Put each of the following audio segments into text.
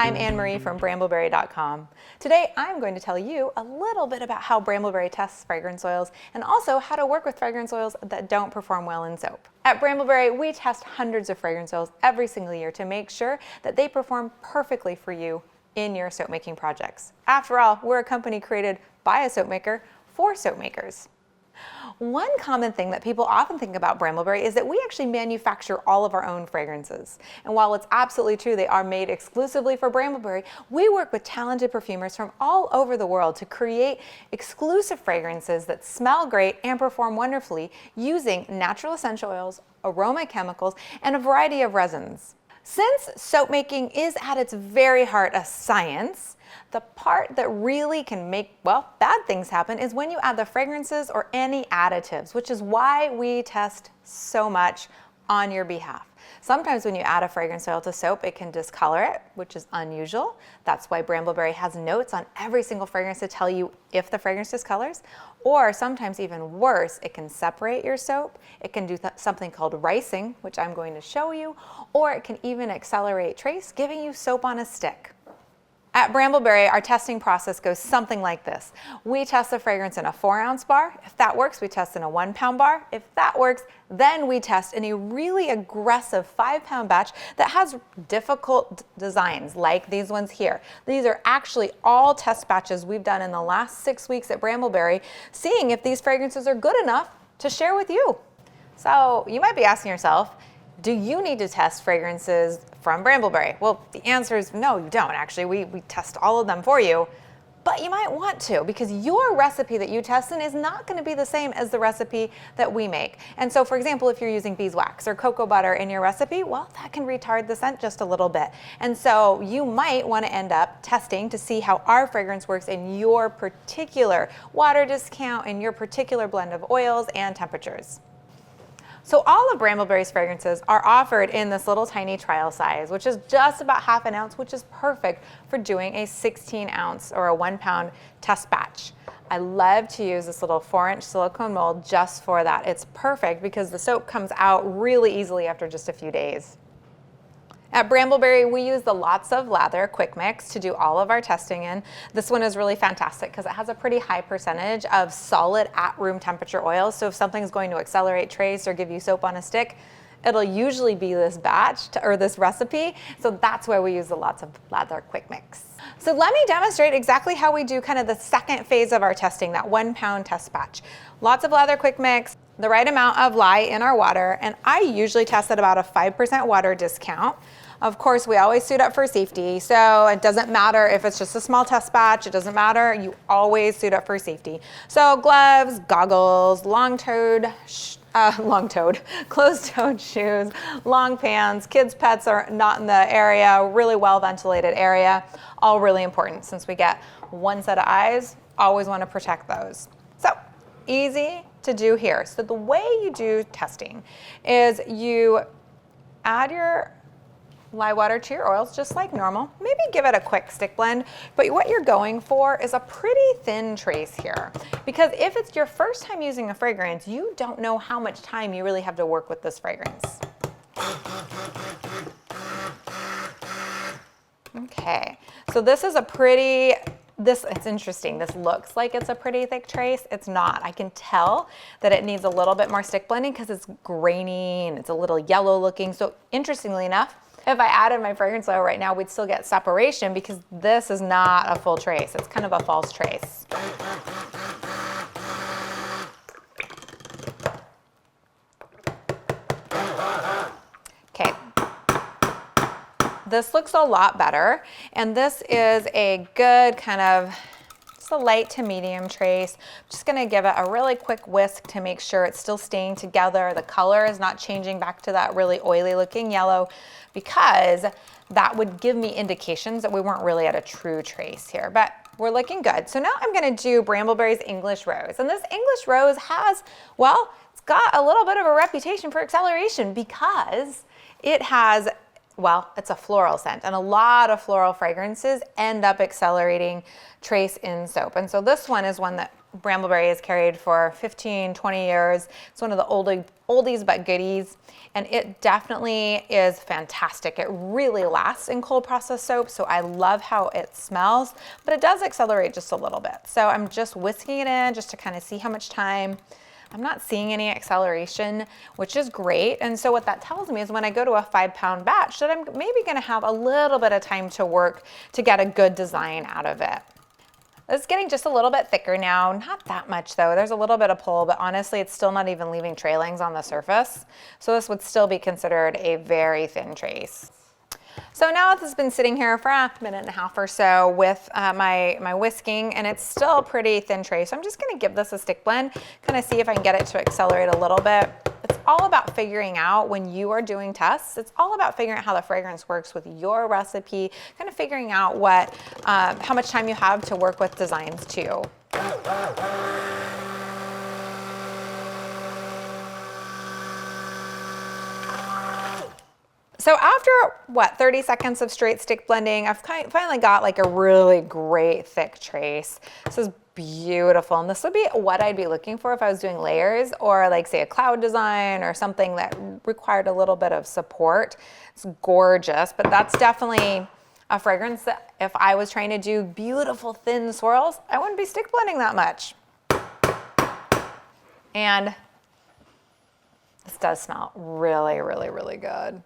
I'm Anne-Marie from brambleberry.com. Today I'm going to tell you a little bit about how Brambleberry tests fragrance oils and also how to work with fragrance oils that don't perform well in soap. At Brambleberry, we test hundreds of fragrance oils every single year to make sure that they perform perfectly for you in your soap making projects. After all, we're a company created by a soap maker for soap makers. One common thing that people often think about Brambleberry is that we actually manufacture all of our own fragrances. And while it's absolutely true they are made exclusively for Brambleberry, we work with talented perfumers from all over the world to create exclusive fragrances that smell great and perform wonderfully using natural essential oils, aroma chemicals, and a variety of resins. Since soap making is at its very heart a science, the part that really can make, well, bad things happen is when you add the fragrances or any additives, which is why we test so much on your behalf. Sometimes when you add a fragrance oil to soap, it can discolor it, which is unusual. That's why Brambleberry has notes on every single fragrance to tell you if the fragrance discolors. Or sometimes even worse, it can separate your soap. It can do something called ricing, which I'm going to show you, or it can even accelerate trace, giving you soap on a stick. At Brambleberry, our testing process goes something like this. We test the fragrance in a 4-ounce bar. If that works, we test in a 1-pound bar. If that works, then we test in a really aggressive 5-pound batch that has difficult designs like these ones here. These are actually all test batches we've done in the last 6 weeks at Brambleberry, seeing if these fragrances are good enough to share with you. So you might be asking yourself, do you need to test fragrances from Brambleberry? Well, the answer is no, you don't actually. We test all of them for you, but you might want to because your recipe that you test in is not going to be the same as the recipe that we make. And so, for example, if you're using beeswax or cocoa butter in your recipe, well, that can retard the scent just a little bit. And so you might want to end up testing to see how our fragrance works in your particular water discount and your particular blend of oils and temperatures. So all of Brambleberry's fragrances are offered in this little tiny trial size, which is just about 1/2 ounce, which is perfect for doing a 16-ounce or a 1-pound test batch. I love to use this little 4-inch silicone mold just for that. It's perfect because the soap comes out really easily after just a few days. At Brambleberry, we use the Lots of Lather quick mix to do all of our testing in. This one is really fantastic because it has a pretty high percentage of solid at room temperature oils. So if something's going to accelerate trace or give you soap on a stick, it'll usually be this batch or this recipe. So that's why we use the Lots of Lather quick mix. So let me demonstrate exactly how we do kind of the second phase of our testing, that 1-pound test batch. Lots of Lather quick mix, the right amount of lye in our water, and I usually test at about a 5% water discount. Of course, we always suit up for safety, so it doesn't matter if it's just a small test batch, it doesn't matter, you always suit up for safety. So gloves, goggles, closed-toed shoes, long pants, kids' pets are not in the area, really well-ventilated area, all really important. Since we get one set of eyes, always want to protect those. So easy to do here. So the way you do testing is you add your lye water to your oils just like normal. Maybe give it a quick stick blend, but what you're going for is a pretty thin trace here. Because if it's your first time using a fragrance, you don't know how much time you really have to work with this fragrance. Okay, so this is a pretty, it's interesting. This looks like it's a pretty thick trace. It's not. I can tell that it needs a little bit more stick blending because it's grainy and it's a little yellow looking. So interestingly enough, if I added my fragrance oil right now, we'd still get separation because this is not a full trace. It's kind of a false trace. Okay. This looks a lot better, and this is a good kind of a light to medium trace. I'm just going to give it a really quick whisk to make sure it's still staying together. The color is not changing back to that really oily looking yellow because that would give me indications that we weren't really at a true trace here, but we're looking good. So now I'm going to do Brambleberry's English Rose, and this English Rose has, well, it's got a little bit of a reputation for acceleration because it has well, it's a floral scent, and a lot of floral fragrances end up accelerating trace in soap. And so this one is one that Bramble Berry has carried for 15, 20 years. It's one of the oldies but goodies, and it definitely is fantastic. It really lasts in cold process soap, so I love how it smells, but it does accelerate just a little bit. So I'm just whisking it in just to kind of see how much time. I'm not seeing any acceleration, which is great. And so what that tells me is when I go to a 5-pound batch that I'm maybe gonna have a little bit of time to work to get a good design out of it. It's getting just a little bit thicker now, not that much though. There's a little bit of pull, but honestly, it's still not even leaving trailings on the surface. So this would still be considered a very thin trace. So now this has been sitting here for a minute and a half or so with my whisking, and it's still a pretty thin trace. So I'm just gonna give this a stick blend, kind of see if I can get it to accelerate a little bit. It's all about figuring out when you are doing tests, it's all about figuring out how the fragrance works with your recipe, kind of figuring out how much time you have to work with designs too. So after, 30 seconds of straight stick blending, I've finally got like a really great thick trace. This is beautiful, and this would be what I'd be looking for if I was doing layers or like say a cloud design or something that required a little bit of support. It's gorgeous, but that's definitely a fragrance that if I was trying to do beautiful thin swirls, I wouldn't be stick blending that much. And this does smell really, really, really good.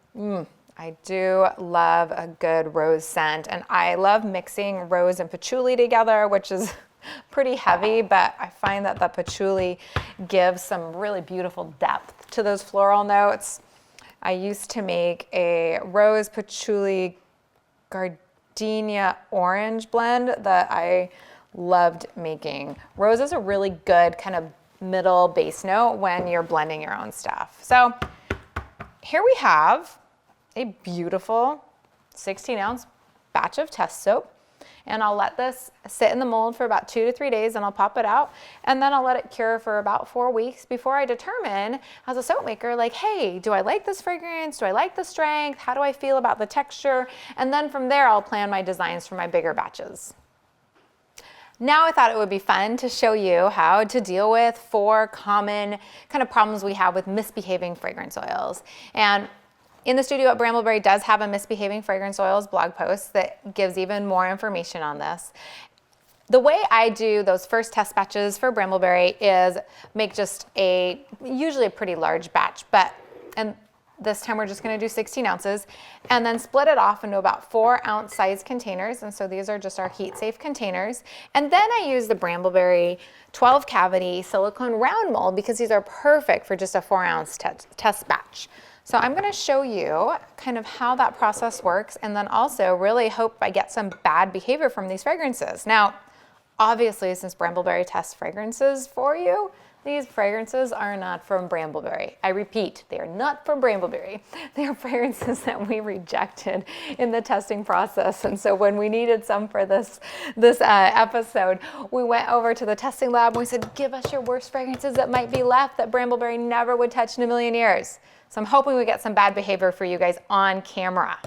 I do love a good rose scent, and I love mixing rose and patchouli together, which is pretty heavy, but I find that the patchouli gives some really beautiful depth to those floral notes. I used to make a rose patchouli gardenia orange blend that I loved making. Rose is a really good kind of middle base note when you're blending your own stuff. So here we have a beautiful 16-ounce batch of test soap, and I'll let this sit in the mold for about 2 to 3 days, and I'll pop it out, and then I'll let it cure for about 4 weeks before I determine as a soap maker, like, hey, do I like this fragrance? Do I like the strength? How do I feel about the texture? And then from there, I'll plan my designs for my bigger batches. Now I thought it would be fun to show you how to deal with 4 common kind of problems we have with misbehaving fragrance oils. And in the studio at Bramble Berry does have a misbehaving fragrance oils blog post that gives even more information on this. The way I do those first test batches for Bramble Berry is make just usually a pretty large batch, and this time we're just gonna do 16 ounces and then split it off into about 4-ounce size containers. And so these are just our heat safe containers. And then I use the Bramble Berry 12 cavity silicone round mold because these are perfect for just a 4-ounce test batch. So I'm gonna show you kind of how that process works, and then also really hope I get some bad behavior from these fragrances. Now, obviously, since Bramble Berry tests fragrances for you, these fragrances are not from Bramble Berry. I repeat, they are not from Bramble Berry. They are fragrances that we rejected in the testing process. And so when we needed some for this episode, we went over to the testing lab and we said, give us your worst fragrances that might be left that Bramble Berry never would touch in a million years. So I'm hoping we get some bad behavior for you guys on camera.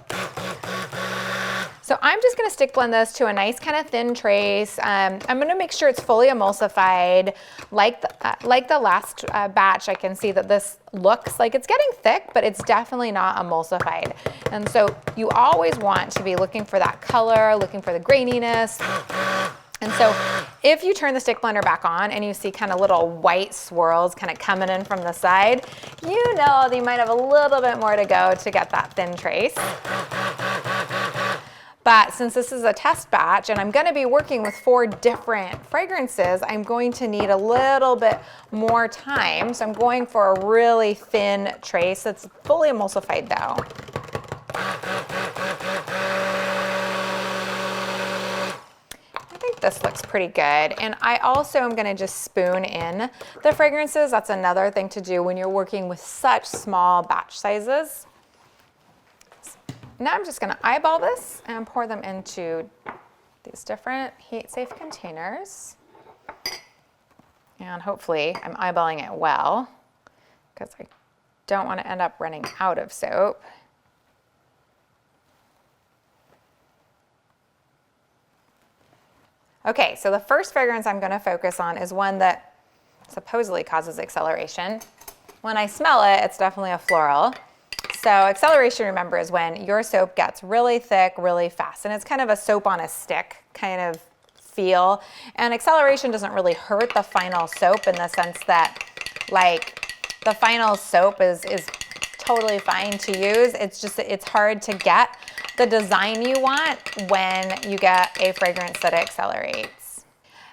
So I'm just gonna stick blend this to a nice kind of thin trace. I'm gonna make sure it's fully emulsified. Like the last batch, I can see that this looks like it's getting thick, but it's definitely not emulsified. And so you always want to be looking for that color, looking for the graininess. And so if you turn the stick blender back on and you see kind of little white swirls kind of coming in from the side, you know that you might have a little bit more to go to get that thin trace. But since this is a test batch and I'm gonna be working with 4 different fragrances, I'm going to need a little bit more time. So I'm going for a really thin trace that's fully emulsified though. I think this looks pretty good. And I also am gonna just spoon in the fragrances. That's another thing to do when you're working with such small batch sizes. Now I'm just gonna eyeball this and pour them into these different heat-safe containers. And hopefully I'm eyeballing it well because I don't want to end up running out of soap. Okay, so the first fragrance I'm going to focus on is one that supposedly causes acceleration. When I smell it, it's definitely a floral. So acceleration, remember, is when your soap gets really thick really fast, and it's kind of a soap on a stick kind of feel. And acceleration doesn't really hurt the final soap in the sense that, like, the final soap is totally fine to use. It's just, it's hard to get the design you want when you get a fragrance that accelerates.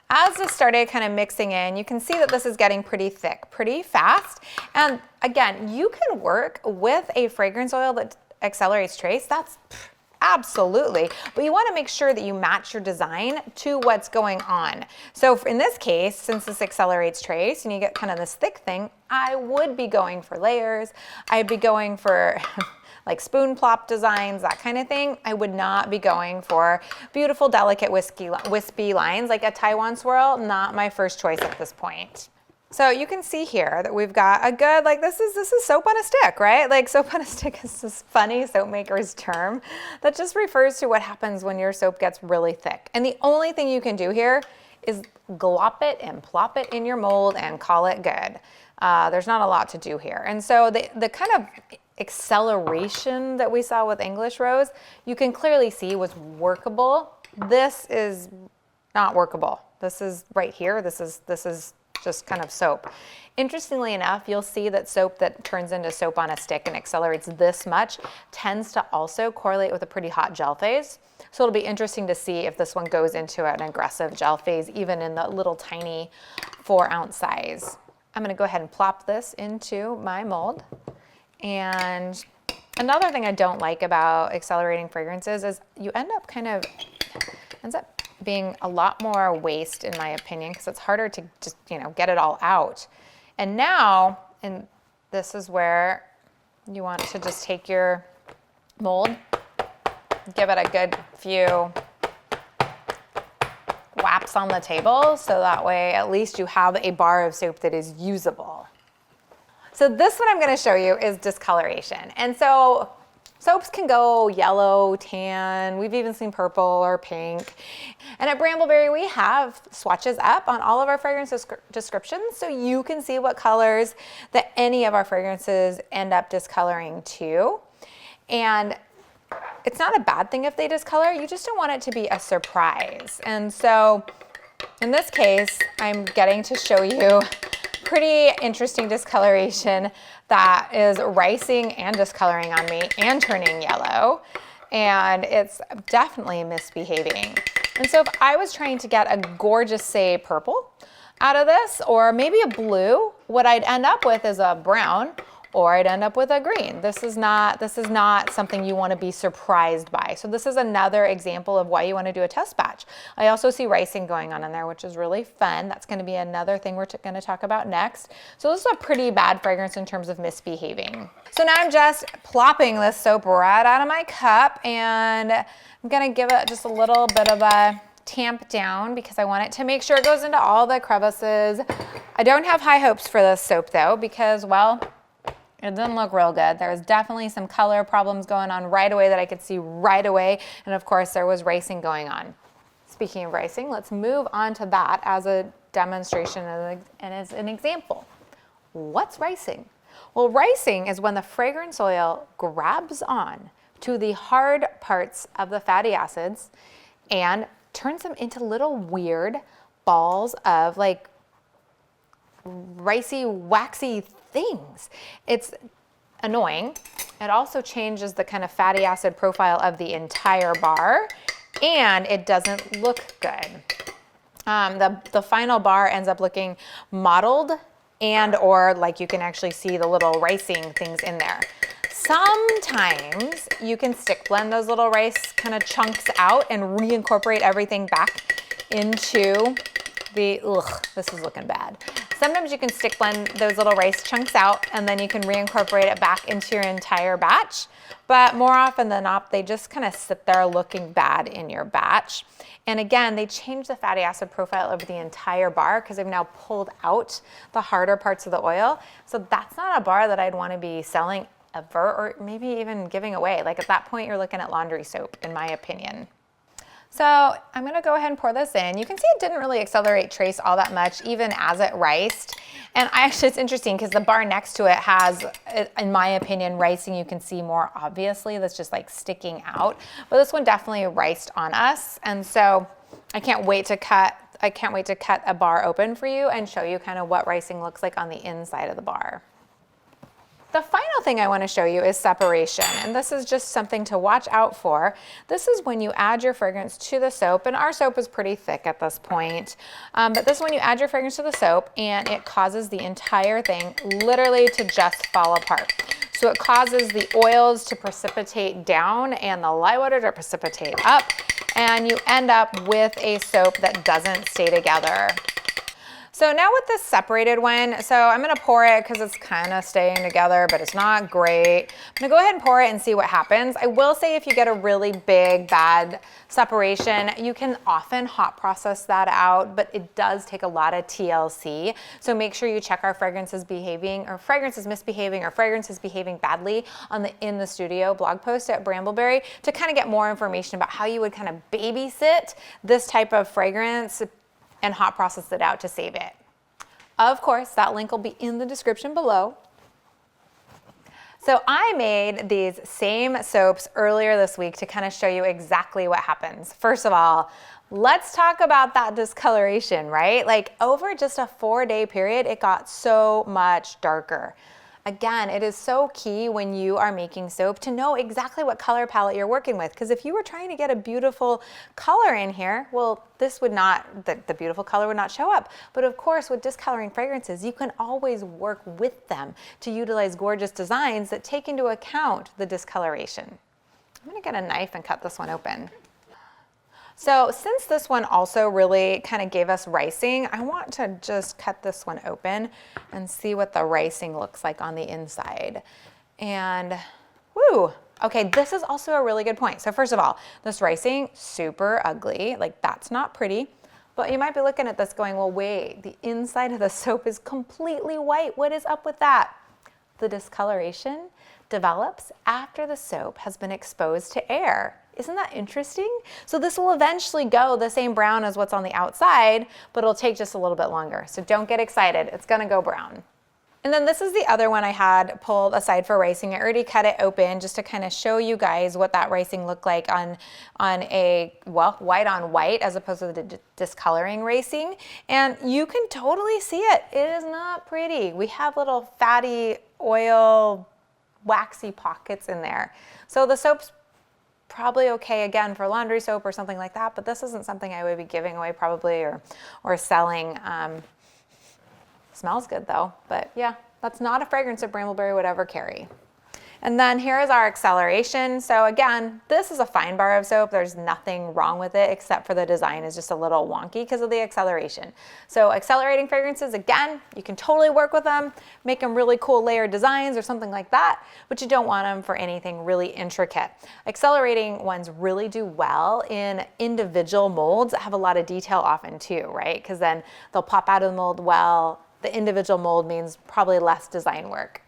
As this started kind of mixing in, you can see that this is getting pretty thick, pretty fast. And again, you can work with a fragrance oil that accelerates trace. That's absolutely, but you want to make sure that you match your design to what's going on. So in this case, since this accelerates trace and you get kind of this thick thing, I would be going for layers. I'd be going for like spoon plop designs, that kind of thing. I would not be going for beautiful, delicate, wispy lines like a Taiwan swirl. Not my first choice at this point. So you can see here that we've got a good, like, this is soap on a stick, right? Like, soap on a stick is this funny soap maker's term that just refers to what happens when your soap gets really thick. And the only thing you can do here is glop it and plop it in your mold and call it good. There's not a lot to do here. And so the kind of acceleration that we saw with English Rose, you can clearly see was workable. This is not workable. This is right here. This is just kind of soap. Interestingly enough, you'll see that soap that turns into soap on a stick and accelerates this much tends to also correlate with a pretty hot gel phase. So it'll be interesting to see if this one goes into an aggressive gel phase, even in the little tiny 4-ounce size. I'm going to go ahead and plop this into my mold. And another thing I don't like about accelerating fragrances is you ends up being a lot more waste, in my opinion, because it's harder to just, get it all out. And now, and this is where you want to just take your mold, give it a good few whaps on the table, so that way at least you have a bar of soap that is usable. So this one I'm going to show you is discoloration. And so soaps can go yellow, tan, we've even seen purple or pink. And at Bramble Berry, we have swatches up on all of our fragrance descriptions, so you can see what colors that any of our fragrances end up discoloring to. And it's not a bad thing if they discolor, you just don't want it to be a surprise. And so in this case, I'm getting to show you pretty interesting discoloration that is ricing and discoloring on me and turning yellow, and it's definitely misbehaving. And so if I was trying to get a gorgeous, say, purple out of this, or maybe a blue, what I'd end up with is a brown, or I'd end up with a green. This is not something you want to be surprised by. So this is another example of why you want to do a test batch. I also see ricing going on in there, which is really fun. That's going to be another thing we're going to talk about next. So this is a pretty bad fragrance in terms of misbehaving. So now I'm just plopping this soap right out of my cup, and I'm going to give it just a little bit of a tamp down because I want it to make sure it goes into all the crevices. I don't have high hopes for this soap though, because, well, it didn't look real good. There's definitely some color problems going on right away that I could see right away. And of course, there was ricing going on. Speaking of ricing, let's move on to that as a demonstration and as an example. What's ricing? Well, ricing is when the fragrance oil grabs on to the hard parts of the fatty acids and turns them into little weird balls of like ricey, waxy things. It's annoying. It also changes the kind of fatty acid profile of the entire bar, and it doesn't look good. The final bar ends up looking mottled, and or like you can actually see the little ricing things in there. Sometimes you can stick blend those little rice kind of chunks out and reincorporate everything back into the, this is looking bad. Sometimes you can stick blend those little rice chunks out and then you can reincorporate it back into your entire batch. But more often than not, they just kind of sit there looking bad in your batch. And again, they change the fatty acid profile of the entire bar because they've now pulled out the harder parts of the oil. So that's not a bar that I'd want to be selling ever, or maybe even giving away. Like at that point, you're looking at laundry soap, in my opinion. So I'm gonna go ahead and pour this in. You can see it didn't really accelerate trace all that much, even as it riced. And actually it's interesting because the bar next to it has, in my opinion, ricing you can see more obviously, that's just like sticking out. But this one definitely riced on us. And so I can't wait to cut a bar open for you and show you kind of what ricing looks like on the inside of the bar. The final thing I want to show you is separation, and this is just something to watch out for. This is when you add your fragrance to the soap, and our soap is pretty thick at this point, but this is when you add your fragrance to the soap and it causes the entire thing literally to just fall apart. So it causes the oils to precipitate down and the lye water to precipitate up, and you end up with a soap that doesn't stay together. So now with this separated one, so I'm gonna pour it because it's kind of staying together, but it's not great. I'm gonna go ahead and pour it and see what happens. I will say if you get a really big, bad separation, you can often hot process that out, but it does take a lot of TLC. So make sure you check our fragrances behaving, or fragrances misbehaving, or fragrances behaving badly on the In the Studio blog post at Bramble Berry to kind of get more information about how you would kind of babysit this type of fragrance and hot process it out to save it. Of course, that link will be in the description below. So I made these same soaps earlier this week to kind of show you exactly what happens. First of all, let's talk about that discoloration, right? Like over just a 4-day period, it got so much darker. Again, it is so key when you are making soap to know exactly what color palette you're working with. Because if you were trying to get a beautiful color in here, well, this would not, the beautiful color would not show up. But of course, with discoloring fragrances, you can always work with them to utilize gorgeous designs that take into account the discoloration. I'm gonna get a knife and cut this one open. So since this one also really kind of gave us ricing, I want to just cut this one open and see what the ricing looks like on the inside. And woo, okay, this is also a really good point. So first of all, this ricing, super ugly, like that's not pretty. But you might be looking at this going, well, wait, the inside of the soap is completely white. What is up with that? The discoloration develops after the soap has been exposed to air. Isn't that interesting? So this will eventually go the same brown as what's on the outside, but it'll take just a little bit longer. So don't get excited, it's gonna go brown. And then this is the other one I had pulled aside for ricing. I already cut it open just to kind of show you guys what that ricing looked like on a, well, white on white as opposed to the discoloring ricing. And you can totally see it. It is not pretty. We have little fatty oil, waxy pockets in there. So the soap's probably okay again for laundry soap or something like that, but this isn't something I would be giving away probably or selling. Smells good though, but yeah, that's not a fragrance that Bramble Berry would ever carry. And then here is our acceleration. So again, this is a fine bar of soap. There's nothing wrong with it except for the design is just a little wonky because of the acceleration. So accelerating fragrances, again, you can totally work with them, make them really cool layered designs or something like that, but you don't want them for anything really intricate. Accelerating ones really do well in individual molds that have a lot of detail often too, right? Because then they'll pop out of the mold well. The individual mold means probably less design work.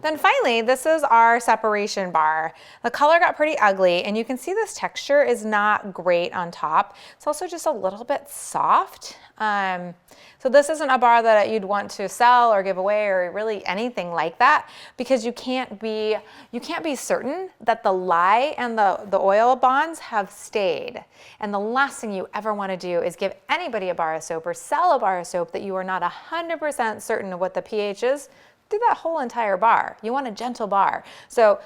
Then finally, this is our separation bar. The color got pretty ugly, and you can see this texture is not great on top. It's also just a little bit soft. So this isn't a bar that you'd want to sell or give away or really anything like that, because you can't be certain that the lye and the oil bonds have stayed. And the last thing you ever want to do is give anybody a bar of soap or sell a bar of soap that you are not 100% certain of what the pH is through that whole entire bar. You want a gentle bar. So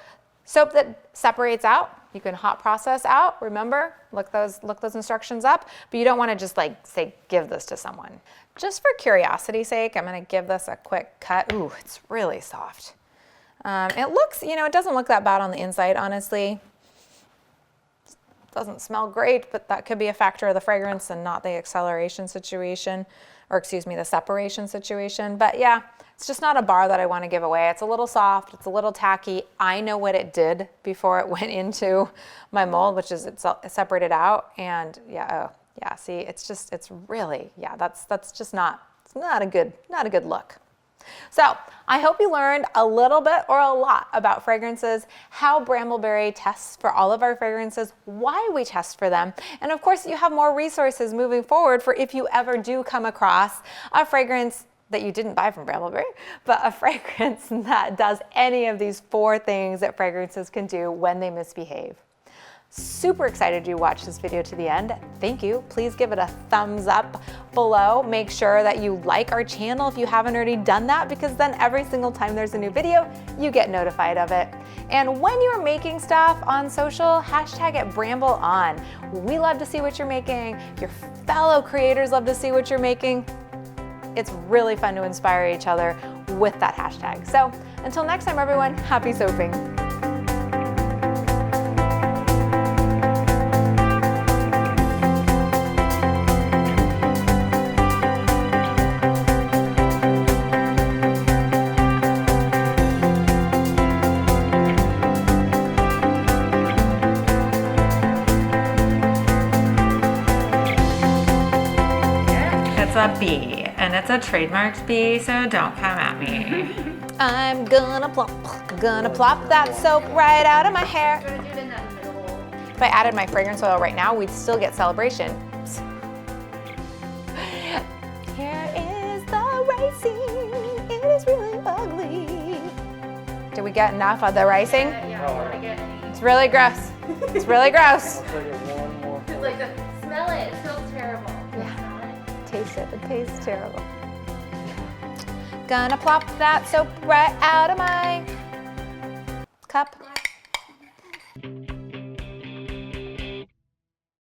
soap that separates out, you can hot process out. Remember, look those instructions up, but you don't want to just like say, give this to someone. Just for curiosity's sake, I'm going to give this a quick cut. Ooh, it's really soft. It looks, it doesn't look that bad on the inside, honestly. Doesn't smell great, but that could be a factor of the fragrance and not the acceleration situation, or excuse me, the separation situation. But yeah, it's just not a bar that I want to give away. It's a little soft, it's a little tacky. I know what it did before it went into my mold, which is it's separated out. And yeah, oh yeah, see, it's really, yeah, that's just not, it's not a good look. So I hope you learned a little bit or a lot about fragrances, how Bramble Berry tests for all of our fragrances, why we test for them, and of course you have more resources moving forward for if you ever do come across a fragrance that you didn't buy from Bramble Berry, but a fragrance that does any of these 4 things that fragrances can do when they misbehave. Super excited you watched this video to the end. Thank you. Please give it a thumbs up below. Make sure that you like our channel if you haven't already done that, because then every single time there's a new video, you get notified of it. And when you're making stuff on social, hashtag it BrambleOn. We love to see what you're making. Your fellow creators love to see what you're making. It's really fun to inspire each other with that hashtag. So until next time, everyone, happy soaping. It's a bee, and it's a trademarked bee, so don't come at me. I'm gonna plop that soap right out of my hair. If I added my fragrance oil right now, we'd still get celebration. Here is the ricing. It is really ugly. Did we get enough of the ricing? Yeah, I want to get any. It's really gross. It's really gross. It's like, smell it. It smells terrible. Yeah. Taste it. It tastes terrible. Gonna plop that soap right out of my cup.